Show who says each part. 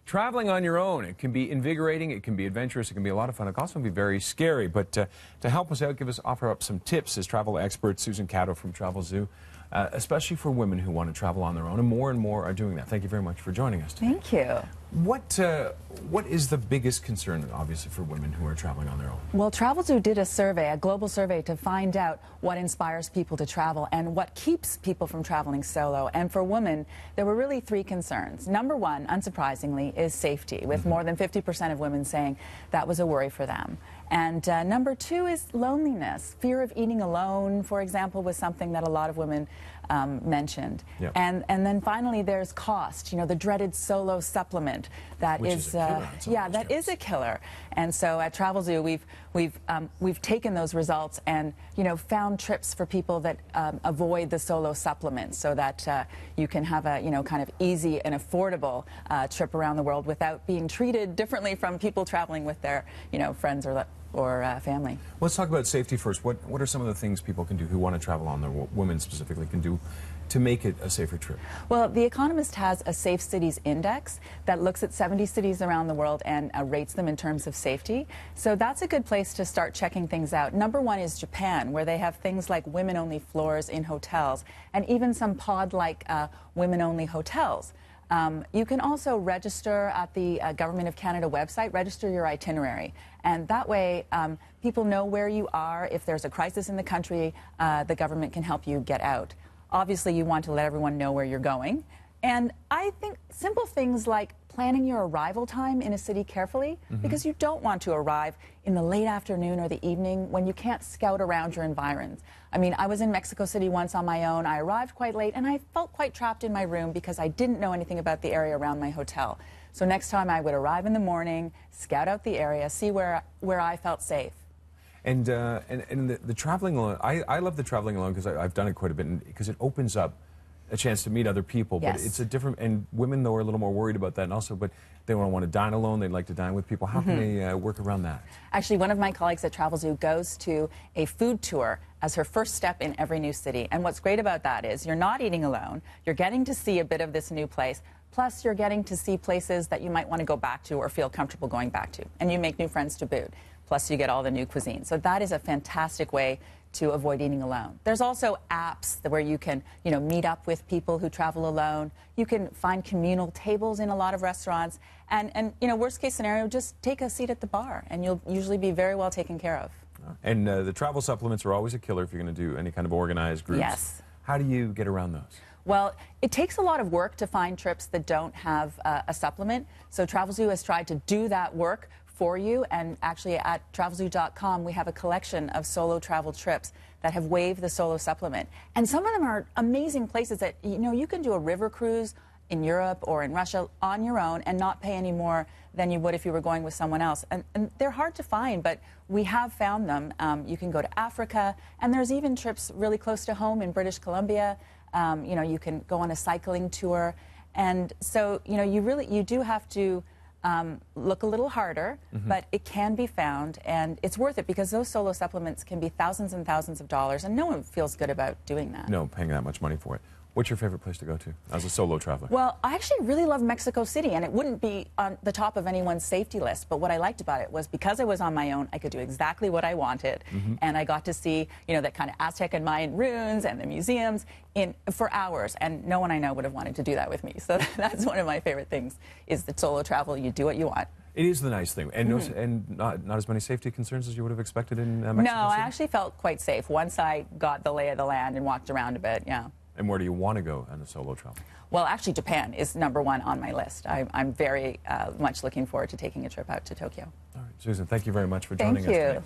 Speaker 1: Traveling on your own, it can be invigorating, it can be adventurous, it can be a lot of fun. It can also be very scary. But to help us out, offer up some tips is travel expert Susan Caddo from Travelzoo, especially for women who want to travel on their own, and more are doing that. Thank you very much for joining us today.
Speaker 2: Thank you.
Speaker 1: What is the biggest concern, obviously, for women who are traveling on their own?
Speaker 2: Well, Travelzoo did a survey, a global survey, to find out what inspires people to travel and what keeps people from traveling solo. And for women, there were really three concerns. Number one, unsurprisingly, is safety, with more than 50% of women saying that was a worry for them. And number two is loneliness. Fear of eating alone, for example, was something that a lot of women mentioned.
Speaker 1: Yep.
Speaker 2: And then finally, there's cost. You know, the dreaded solo supplement that
Speaker 1: Which
Speaker 2: is
Speaker 1: a killer in some
Speaker 2: yeah,
Speaker 1: of those
Speaker 2: that
Speaker 1: terms.
Speaker 2: is a killer. And so at Travelzoo, we've taken those results and found trips for people that avoid the solo supplements, so that you can have a kind of easy and affordable trip around the world without being treated differently from people traveling with their friends or family.
Speaker 1: Let's talk about safety first. What are some of the things people can do who want to travel on their women specifically can do to make it a safer trip?
Speaker 2: Well, The Economist has a Safe Cities Index that looks at 70 cities around the world and rates them in terms of safety. So that's a good place to start checking things out. Number one is Japan, where they have things like women-only floors in hotels and even some pod-like women-only hotels. You can also register at the Government of Canada website, register your itinerary. And that way, people know where you are. If there's a crisis in the country, the government can help you get out. Obviously, you want to let everyone know where you're going. And I think simple things like planning your arrival time in a city carefully, because you don't want to arrive in the late afternoon or the evening when you can't scout around your environs. I mean, I was in Mexico City once on my own. I arrived quite late, and I felt quite trapped in my room because I didn't know anything about the area around my hotel. So next time I would arrive in the morning, scout out the area, see where I felt safe.
Speaker 1: And the traveling alone, I love the traveling alone because I've done it quite a bit, because it opens up a chance to meet other people.
Speaker 2: Yes.
Speaker 1: But it's a different, and women though are a little more worried about that, and also, but they don't want to dine alone, they'd like to dine with people. How can they work around that?
Speaker 2: Actually, one of my colleagues at Travelzoo goes to a food tour as her first step in every new city. And what's great about that is you're not eating alone, you're getting to see a bit of this new place, plus you're getting to see places that you might want to go back to or feel comfortable going back to. And you make new friends to boot. Plus you get all the new cuisine. So that is a fantastic way to avoid eating alone. There's also apps where you can, meet up with people who travel alone. You can find communal tables in a lot of restaurants. And worst case scenario, just take a seat at the bar and you'll usually be very well taken care of.
Speaker 1: And the travel supplements are always a killer if you're going to do any kind of organized groups.
Speaker 2: Yes.
Speaker 1: How do you get around those?
Speaker 2: Well, it takes a lot of work to find trips that don't have a supplement. So Travelzoo has tried to do that work for you, and actually at Travelzoo.com we have a collection of solo travel trips that have waived the solo supplement. And some of them are amazing places that, you can do a river cruise in Europe or in Russia on your own and not pay any more than you would if you were going with someone else. And they're hard to find, but we have found them. You can go to Africa, and there's even trips really close to home in British Columbia. You can go on a cycling tour. And so, you do have to look a little harder, but it can be found, and it's worth it because those solo supplements can be thousands and thousands of dollars, and no one feels good about doing that.
Speaker 1: No, paying that much money for it. What's your favorite place to go to as a solo traveler?
Speaker 2: Well, I actually really love Mexico City, and it wouldn't be on the top of anyone's safety list, but what I liked about it was because I was on my own, I could do exactly what I wanted, and I got to see, that kind of Aztec and Mayan ruins and the museums for hours, and no one I know would have wanted to do that with me. So that's one of my favorite things, is the solo travel. You do what you want.
Speaker 1: It is the nice thing, and, and not as many safety concerns as you would have expected in Mexico City?
Speaker 2: No, I actually felt quite safe once I got the lay of the land and walked around a bit, yeah.
Speaker 1: And where do you want to go on a solo travel?
Speaker 2: Well, actually, Japan is #1 on my list. I'm very much looking forward to taking a trip out to Tokyo.
Speaker 1: All right, Susan, thank you very much for joining us
Speaker 2: Thank you.
Speaker 1: today.